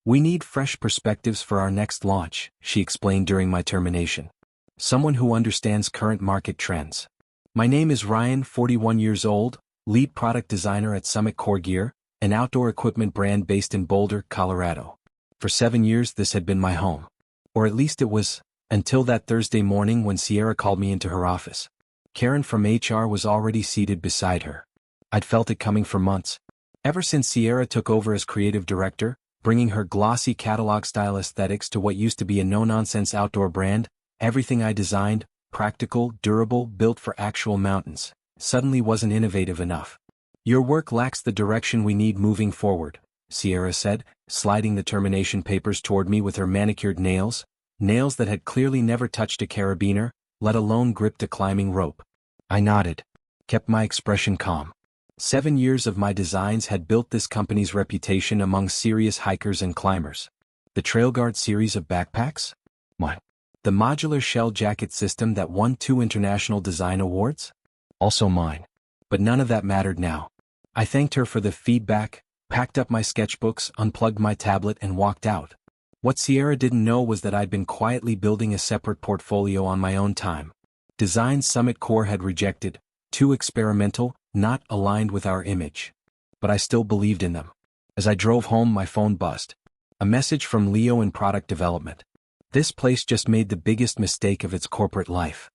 "We need fresh perspectives for our next launch," she explained during my termination. "Someone who understands current market trends." My name is Ryan, 41 years old, lead product designer at Summit Core Gear, an outdoor equipment brand based in Boulder, Colorado. For 7 years this had been my home. Or at least it was, until that Thursday morning when Sierra called me into her office. Karen from HR was already seated beside her. I'd felt it coming for months. Ever since Sierra took over as creative director, bringing her glossy catalog-style aesthetics to what used to be a no-nonsense outdoor brand, everything I designed, practical, durable, built for actual mountains, suddenly wasn't innovative enough. "Your work lacks the direction we need moving forward," Sierra said, sliding the termination papers toward me with her manicured nails that had clearly never touched a carabiner, let alone gripped a climbing rope. I nodded, kept my expression calm. 7 years of my designs had built this company's reputation among serious hikers and climbers. The TrailGuard series of backpacks? What? The modular shell jacket system that won 2 international design awards? Also mine. But none of that mattered now. I thanked her for the feedback, packed up my sketchbooks, unplugged my tablet and walked out. What Sierra didn't know was that I'd been quietly building a separate portfolio on my own time. Designs Summit Core had rejected, too experimental, not aligned with our image. But I still believed in them. As I drove home my phone buzzed. A message from Leo in product development. This place just made the biggest mistake of its corporate life.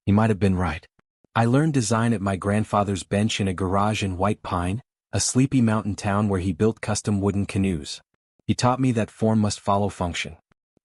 He might have been right. I learned design at my grandfather's bench in a garage in White Pine, a sleepy mountain town where he built custom wooden canoes. He taught me that form must follow function.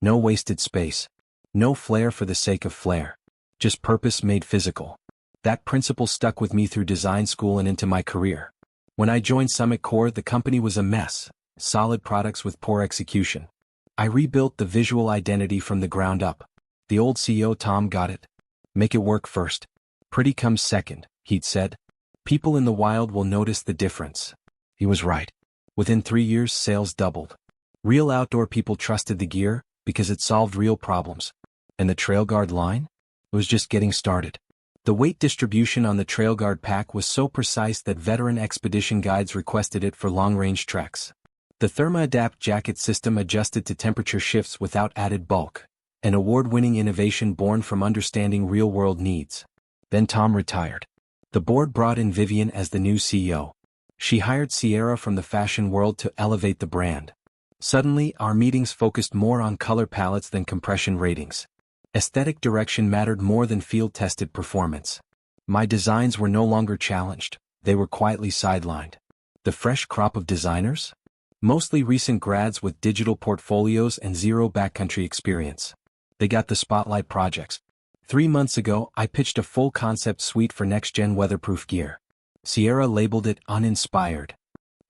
No wasted space. No flair for the sake of flair. Just purpose made physical. That principle stuck with me through design school and into my career. When I joined Summit Core, the company was a mess, solid products with poor execution. I rebuilt the visual identity from the ground up. The old CEO Tom got it. Make it work first. Pretty comes second, he'd said. People in the wild will notice the difference. He was right. Within 3 years, sales doubled. Real outdoor people trusted the gear because it solved real problems. And the TrailGuard line? It was just getting started. The weight distribution on the TrailGuard pack was so precise that veteran expedition guides requested it for long-range treks. The ThermaAdapt jacket system adjusted to temperature shifts without added bulk, an award-winning innovation born from understanding real-world needs. Then Tom retired. The board brought in Vivian as the new CEO. She hired Sierra from the fashion world to elevate the brand. Suddenly, our meetings focused more on color palettes than compression ratings. Aesthetic direction mattered more than field-tested performance. My designs were no longer challenged, they were quietly sidelined. The fresh crop of designers? Mostly recent grads with digital portfolios and zero backcountry experience. They got the spotlight projects. 3 months ago, I pitched a full concept suite for next-gen weatherproof gear. Sierra labeled it uninspired.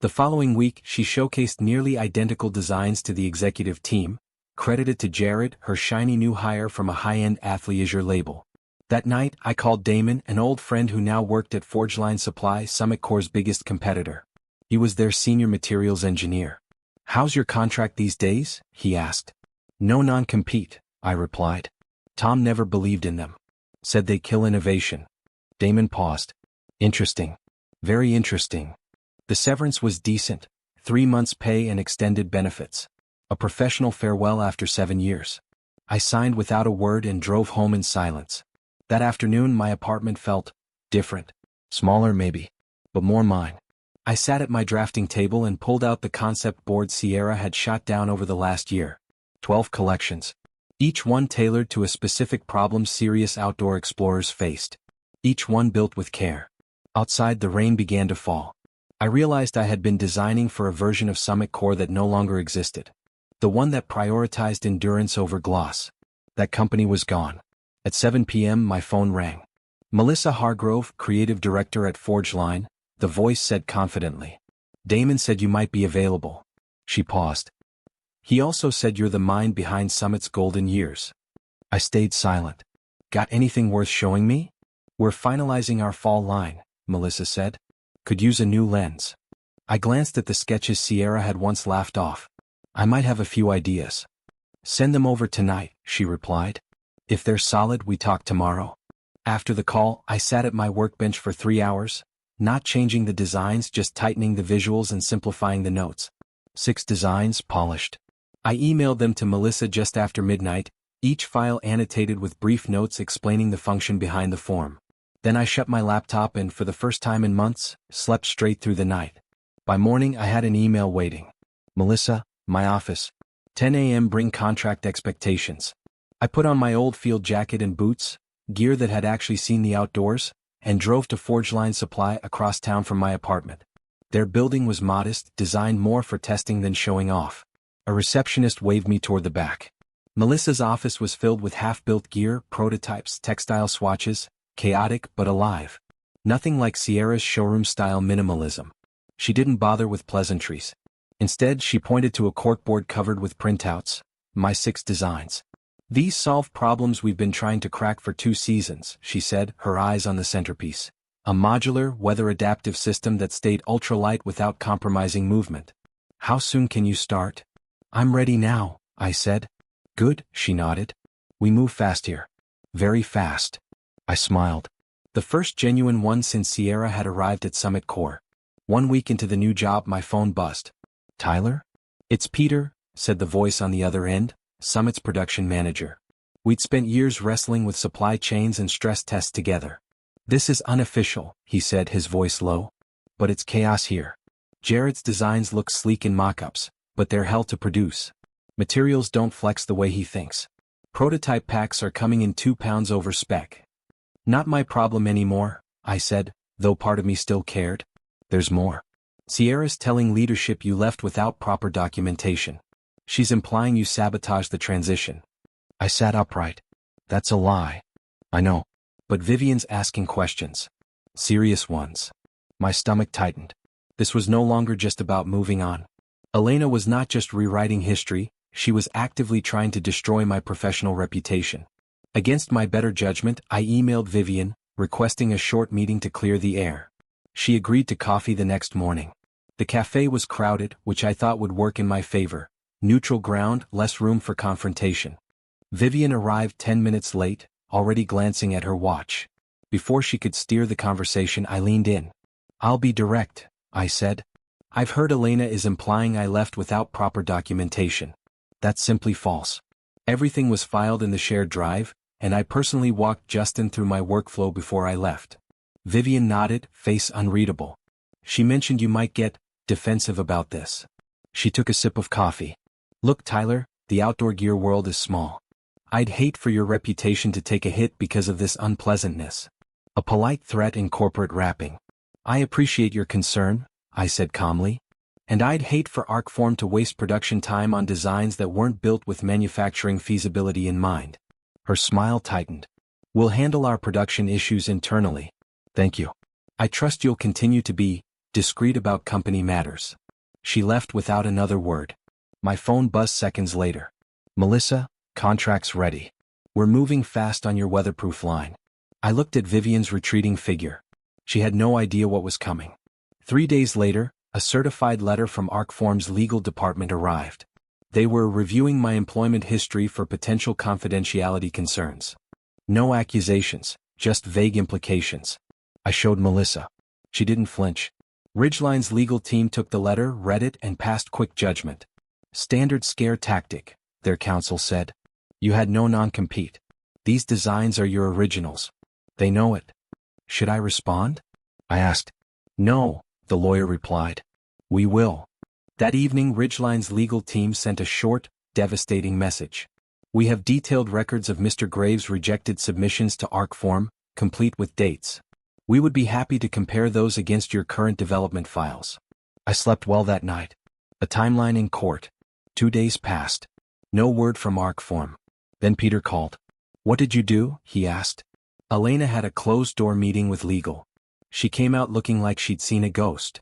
The following week, she showcased nearly identical designs to the executive team, credited to Jared, her shiny new hire from a high-end athleisure label. That night, I called Damon, an old friend who now worked at Forgeline Supply, Summit Core's biggest competitor. He was their senior materials engineer. "How's your contract these days?" he asked. "No non-compete," I replied. Tom never believed in them. Said they kill innovation. Damon paused. "Interesting. Very interesting." The severance was decent. 3 months' pay and extended benefits. A professional farewell after 7 years. I signed without a word and drove home in silence. That afternoon my apartment felt different. Smaller maybe, but more mine. I sat at my drafting table and pulled out the concept board Sierra had shot down over the last year. 12 collections. Each one tailored to a specific problem serious outdoor explorers faced. Each one built with care. Outside the rain began to fall. I realized I had been designing for a version of Summit Core that no longer existed. The one that prioritized endurance over gloss. That company was gone. At 7 p.m. my phone rang. Melissa Hargrove, creative director at Forgeline, the voice said confidently. "Damon said you might be available." She paused. "He also said you're the mind behind Summit's golden years." I stayed silent. "Got anything worth showing me?" "We're finalizing our fall line," Melissa said. "Could use a new lens." I glanced at the sketches Sierra had once laughed off. "I might have a few ideas." "Send them over tonight," she replied. "If they're solid, we talk tomorrow." After the call, I sat at my workbench for 3 hours, not changing the designs, just tightening the visuals and simplifying the notes. 6 designs, polished. I emailed them to Melissa just after midnight, each file annotated with brief notes explaining the function behind the form. Then I shut my laptop and, for the first time in months, slept straight through the night. By morning I had an email waiting. Melissa, my office. 10 a.m. Bring contract expectations. I put on my old field jacket and boots, gear that had actually seen the outdoors, and drove to Forge Line Supply across town from my apartment. Their building was modest, designed more for testing than showing off. A receptionist waved me toward the back. Melissa's office was filled with half-built gear, prototypes, textile swatches, chaotic but alive. Nothing like Sierra's showroom-style minimalism. She didn't bother with pleasantries. Instead, she pointed to a corkboard covered with printouts, my 6 designs. These solve problems we've been trying to crack for 2 seasons, she said, her eyes on the centerpiece. A modular, weather-adaptive system that stayed ultralight without compromising movement. How soon can you start? I'm ready now, I said. Good, she nodded. We move fast here. Very fast. I smiled. The first genuine one since Sierra had arrived at Summit Core. 1 week into the new job, my phone buzzed. Tyler? It's Peter, said the voice on the other end, Summit's production manager. We'd spent years wrestling with supply chains and stress tests together. This is unofficial, he said, his voice low. But it's chaos here. Jared's designs look sleek in mock-ups, but they're hell to produce. Materials don't flex the way he thinks. Prototype packs are coming in 2 pounds over spec. Not my problem anymore, I said, though part of me still cared. There's more. Sierra's telling leadership you left without proper documentation. She's implying you sabotaged the transition. I sat upright. That's a lie. I know. But Vivian's asking questions. Serious ones. My stomach tightened. This was no longer just about moving on. Elena was not just rewriting history, she was actively trying to destroy my professional reputation. Against my better judgment, I emailed Vivian, requesting a short meeting to clear the air. She agreed to coffee the next morning. The cafe was crowded, which I thought would work in my favor. Neutral ground, less room for confrontation. Vivian arrived 10 minutes late, already glancing at her watch. Before she could steer the conversation, I leaned in. I'll be direct, I said. I've heard Elena is implying I left without proper documentation. That's simply false. Everything was filed in the shared drive, and I personally walked Justin through my workflow before I left. Vivian nodded, face unreadable. She mentioned you might get defensive about this. She took a sip of coffee. Look, Tyler, the outdoor gear world is small. I'd hate for your reputation to take a hit because of this unpleasantness. A polite threat in corporate wrapping. I appreciate your concern, I said calmly. And I'd hate for Arcform to waste production time on designs that weren't built with manufacturing feasibility in mind. Her smile tightened. We'll handle our production issues internally. Thank you. I trust you'll continue to be discreet about company matters. She left without another word. My phone buzzed seconds later. Melissa, contract's ready. We're moving fast on your weatherproof line. I looked at Vivian's retreating figure. She had no idea what was coming. 3 days later, a certified letter from Arcform's legal department arrived. They were reviewing my employment history for potential confidentiality concerns. No accusations, just vague implications. I showed Melissa. She didn't flinch. Ridgeline's legal team took the letter, read it, and passed quick judgment. Standard scare tactic, their counsel said. You had no non-compete. These designs are your originals. They know it. Should I respond? I asked. No, the lawyer replied. We will. That evening, Ridgeline's legal team sent a short, devastating message. We have detailed records of Mr. Graves' rejected submissions to Arcform, complete with dates. We would be happy to compare those against your current development files. I slept well that night. A timeline in court. 2 days passed. No word from Arcform. Then Peter called. What did you do? He asked. Elena had a closed-door meeting with legal. She came out looking like she'd seen a ghost.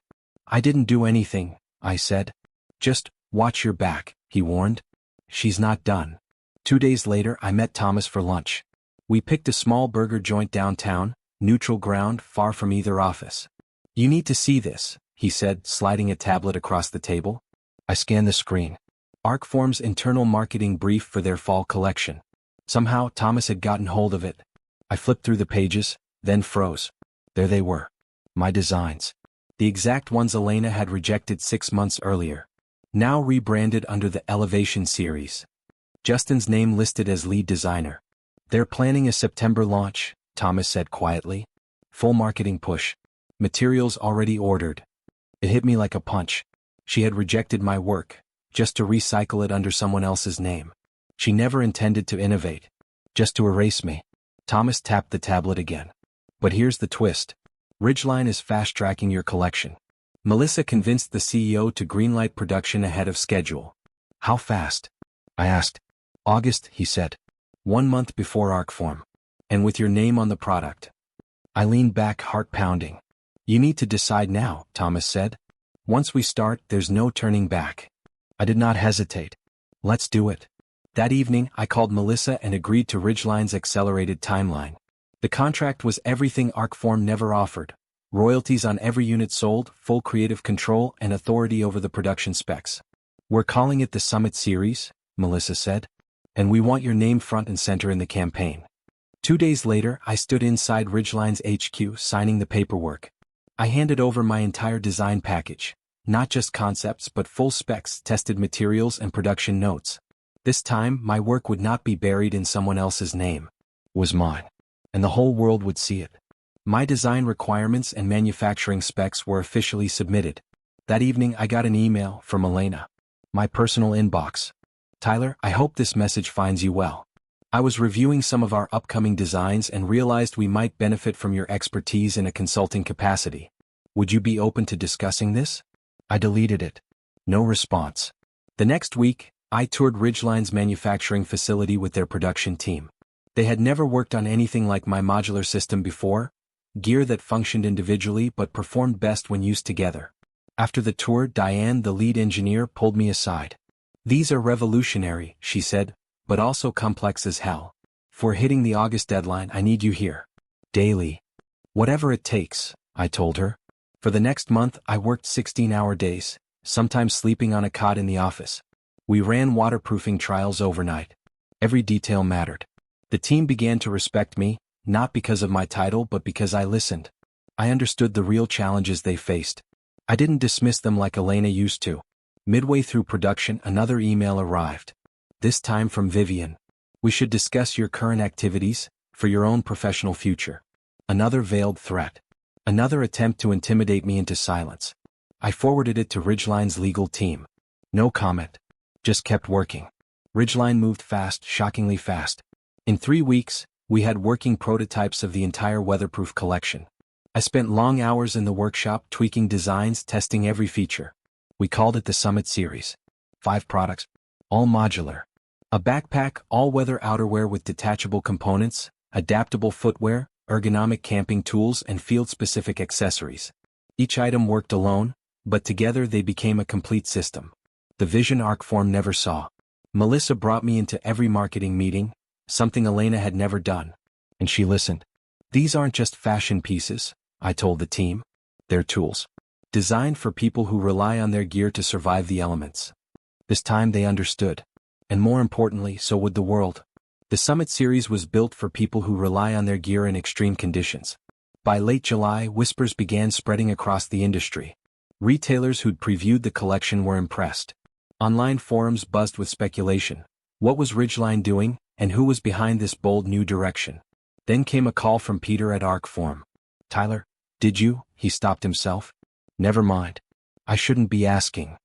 I didn't do anything, I said. Just watch your back, he warned. She's not done. 2 days later, I met Thomas for lunch. We picked a small burger joint downtown, neutral ground, far from either office. You need to see this, he said, sliding a tablet across the table. I scanned the screen. Arcform's internal marketing brief for their fall collection. Somehow, Thomas had gotten hold of it. I flipped through the pages, then froze. There they were. My designs. The exact ones Elena had rejected 6 months earlier. now rebranded under the Elevation series. Justin's name listed as lead designer. They're planning a September launch, Thomas said quietly. Full marketing push. Materials already ordered. It hit me like a punch. She had rejected my work, just to recycle it under someone else's name. She never intended to innovate, just to erase me. Thomas tapped the tablet again. But here's the twist. Ridgeline is fast-tracking your collection. Melissa convinced the CEO to greenlight production ahead of schedule. How fast? I asked. August, he said. 1 month before Arcform. And with your name on the product. I leaned back, heart pounding. You need to decide now, Thomas said. Once we start, there's no turning back. I did not hesitate. Let's do it. That evening, I called Melissa and agreed to Ridgeline's accelerated timeline. The contract was everything Arcform never offered. Royalties on every unit sold, full creative control, and authority over the production specs. We're calling it the Summit Series, Melissa said. And we want your name front and center in the campaign. 2 days later, I stood inside Ridgeline's HQ signing the paperwork. I handed over my entire design package. Not just concepts but full specs, tested materials, and production notes. This time, my work would not be buried in someone else's name. It was mine. And the whole world would see it. My design requirements and manufacturing specs were officially submitted. That evening I got an email from Elena. My personal inbox. Tyler, I hope this message finds you well. I was reviewing some of our upcoming designs and realized we might benefit from your expertise in a consulting capacity. Would you be open to discussing this? I deleted it. No response. The next week, I toured Ridgeline's manufacturing facility with their production team. They had never worked on anything like my modular system before, gear that functioned individually but performed best when used together. After the tour, Diane, the lead engineer, pulled me aside. These are revolutionary, she said, but also complex as hell. For hitting the August deadline, I need you here. Daily. Whatever it takes, I told her. For the next month, I worked 16-hour days, sometimes sleeping on a cot in the office. We ran waterproofing trials overnight. Every detail mattered. The team began to respect me, not because of my title but because I listened. I understood the real challenges they faced. I didn't dismiss them like Elena used to. Midway through production, another email arrived. This time from Vivian. We should discuss your current activities, for your own professional future. Another veiled threat. Another attempt to intimidate me into silence. I forwarded it to Ridgeline's legal team. No comment. Just kept working. Ridgeline moved fast, shockingly fast. In 3 weeks, we had working prototypes of the entire weatherproof collection. I spent long hours in the workshop tweaking designs, testing every feature. We called it the Summit Series. 5 products, all modular. A backpack, all-weather outerwear with detachable components, adaptable footwear, ergonomic camping tools, and field-specific accessories. Each item worked alone, but together they became a complete system. The vision Arcform never saw. Melissa brought me into every marketing meeting, something Elena had never done. And she listened. These aren't just fashion pieces, I told the team. They're tools. Designed for people who rely on their gear to survive the elements. This time they understood. And more importantly, so would the world. The Summit Series was built for people who rely on their gear in extreme conditions. By late July, whispers began spreading across the industry. Retailers who'd previewed the collection were impressed. Online forums buzzed with speculation. What was Ridgeline doing, and who was behind this bold new direction? Then came a call from Peter at Arcform. Tyler, did you? He stopped himself. Never mind. I shouldn't be asking.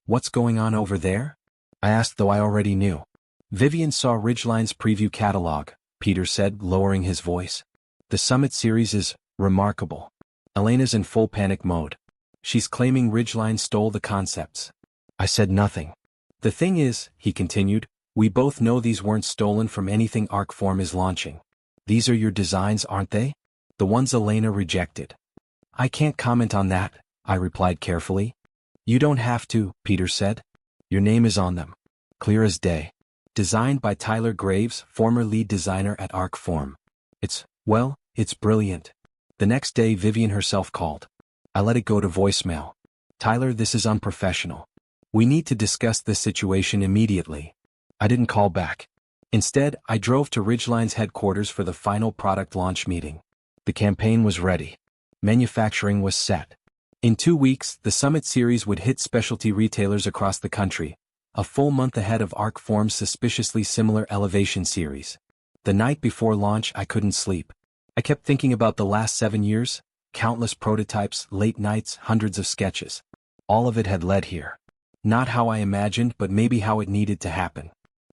What's going on over there? I asked, though I already knew. Vivian saw Ridgeline's preview catalog, Peter said, lowering his voice. The Summit Series is remarkable. Elena's in full panic mode. She's claiming Ridgeline stole the concepts. I said nothing. The thing is, he continued, we both know these weren't stolen from anything Arcform is launching. These are your designs, aren't they? The ones Elena rejected. I can't comment on that, I replied carefully. You don't have to, Peter said. Your name is on them. Clear as day. Designed by Tyler Graves, former lead designer at Arcform. It's brilliant. The next day Vivian herself called. I let it go to voicemail. Tyler, this is unprofessional. We need to discuss this situation immediately. I didn't call back. Instead, I drove to Ridgeline's headquarters for the final product launch meeting. The campaign was ready. Manufacturing was set. In 2 weeks, the Summit series would hit specialty retailers across the country, a full month ahead of Arcform's suspiciously similar Elevation series. The night before launch, I couldn't sleep. I kept thinking about the last 7 years, countless prototypes, late nights, hundreds of sketches. All of it had led here. Not how I imagined, but maybe how it needed to happen.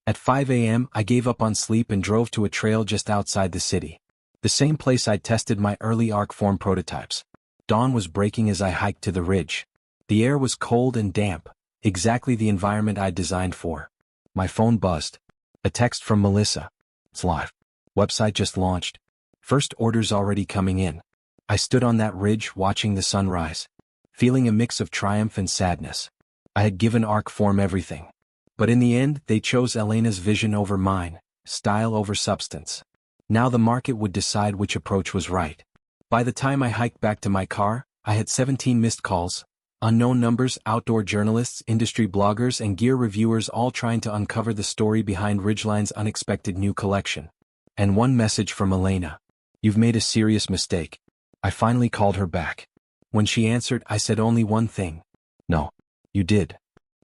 At 5 a.m., I gave up on sleep and drove to a trail just outside the city. The same place I'd tested my early Arcform prototypes. Dawn was breaking as I hiked to the ridge. The air was cold and damp, exactly the environment I'd designed for. My phone buzzed. A text from Melissa. "It's live. Website just launched. First orders already coming in." I stood on that ridge watching the sunrise, feeling a mix of triumph and sadness. I had given Arcform everything. But in the end, they chose Elena's vision over mine, style over substance. Now the market would decide which approach was right. By the time I hiked back to my car, I had 17 missed calls, unknown numbers, outdoor journalists, industry bloggers, and gear reviewers all trying to uncover the story behind Ridgeline's unexpected new collection. And one message from Elena. "You've made a serious mistake." I finally called her back. When she answered, I said only one thing. "No, you did."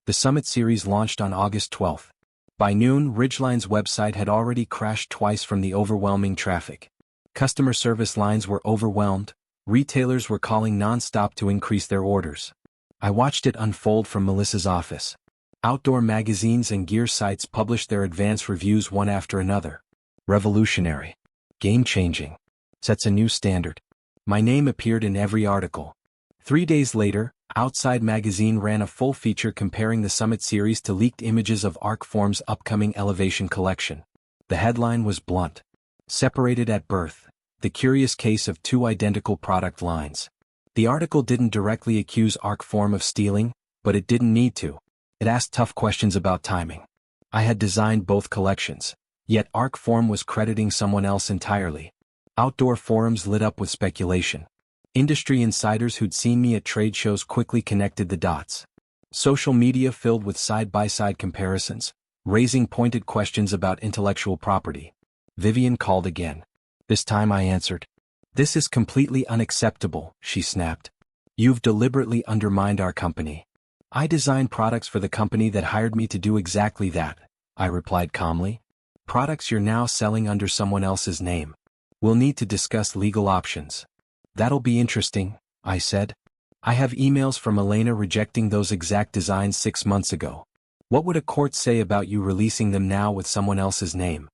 The Summit series launched on August 12th. By noon, Ridgeline's website had already crashed twice from the overwhelming traffic. Customer service lines were overwhelmed, retailers were calling non-stop to increase their orders. I watched it unfold from Melissa's office. Outdoor magazines and gear sites published their advance reviews one after another. Revolutionary. Game-changing. Sets a new standard. My name appeared in every article. 3 days later, Outside Magazine ran a full feature comparing the Summit series to leaked images of Arcform's upcoming Elevation collection. The headline was blunt. "Separated at birth, the curious case of two identical product lines." The article didn't directly accuse Arcform of stealing, but it didn't need to. It asked tough questions about timing. I had designed both collections, yet Arcform was crediting someone else entirely. Outdoor forums lit up with speculation. Industry insiders who'd seen me at trade shows quickly connected the dots. Social media filled with side-by-side comparisons, raising pointed questions about intellectual property. Vivian called again. This time I answered. "This is completely unacceptable," she snapped. "You've deliberately undermined our company." "I designed products for the company that hired me to do exactly that," I replied calmly. "Products you're now selling under someone else's name. We'll need to discuss legal options." "That'll be interesting," I said. "I have emails from Elena rejecting those exact designs 6 months ago. What would a court say about you releasing them now with someone else's name?"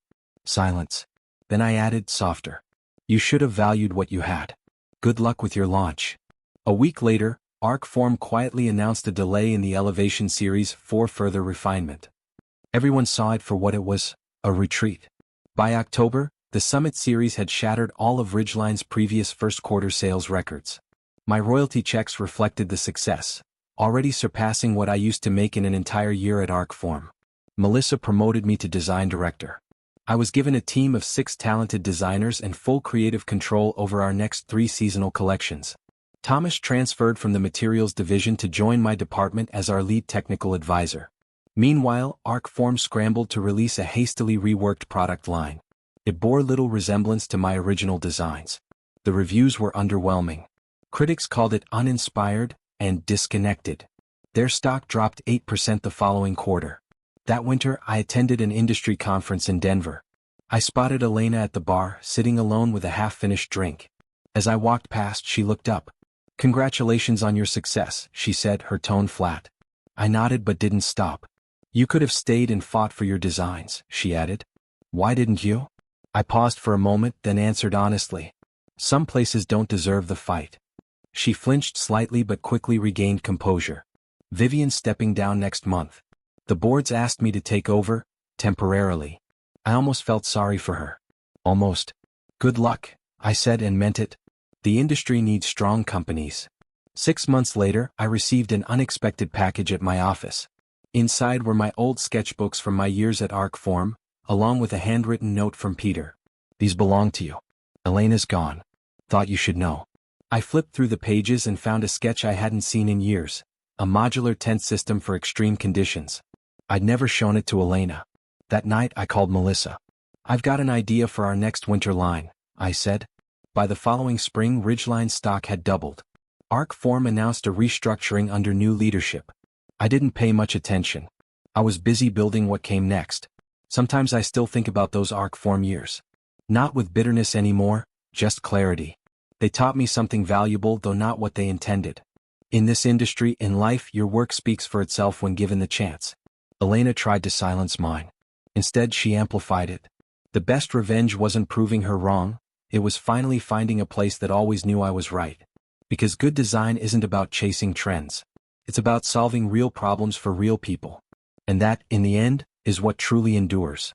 Silence. Then I added, softer. "You should have valued what you had. Good luck with your launch." A week later, Arcform quietly announced a delay in the Elevation series for further refinement. Everyone saw it for what it was, a retreat. By October, the Summit series had shattered all of Ridgeline's previous first-quarter sales records. My royalty checks reflected the success, already surpassing what I used to make in an entire year at Arcform. Melissa promoted me to design director. I was given a team of 6 talented designers and full creative control over our next 3 seasonal collections. Thomas transferred from the materials division to join my department as our lead technical advisor. Meanwhile, Arcform scrambled to release a hastily reworked product line. It bore little resemblance to my original designs. The reviews were underwhelming. Critics called it uninspired and disconnected. Their stock dropped 8% the following quarter. That winter, I attended an industry conference in Denver. I spotted Elena at the bar, sitting alone with a half-finished drink. As I walked past, she looked up. "Congratulations on your success," she said, her tone flat. I nodded but didn't stop. "You could have stayed and fought for your designs," she added. "Why didn't you?" I paused for a moment, then answered honestly. "Some places don't deserve the fight." She flinched slightly but quickly regained composure. "Vivian's stepping down next month. The boards asked me to take over, temporarily." I almost felt sorry for her. Almost. "Good luck," I said and meant it. The industry needs strong companies. 6 months later, I received an unexpected package at my office. Inside were my old sketchbooks from my years at Arcform, along with a handwritten note from Peter. "These belong to you. Elena's gone. Thought you should know." I flipped through the pages and found a sketch I hadn't seen in years, a modular tent system for extreme conditions. I'd never shown it to Elena. That night I called Melissa. "I've got an idea for our next winter line," I said. By the following spring, Ridgeline's stock had doubled. Form announced a restructuring under new leadership. I didn't pay much attention. I was busy building what came next. Sometimes I still think about those Form years. Not with bitterness anymore, just clarity. They taught me something valuable, though not what they intended. In this industry, in life, your work speaks for itself when given the chance. Elena tried to silence mine. Instead, she amplified it. The best revenge wasn't proving her wrong, it was finally finding a place that always knew I was right. Because good design isn't about chasing trends. It's about solving real problems for real people. And that, in the end, is what truly endures.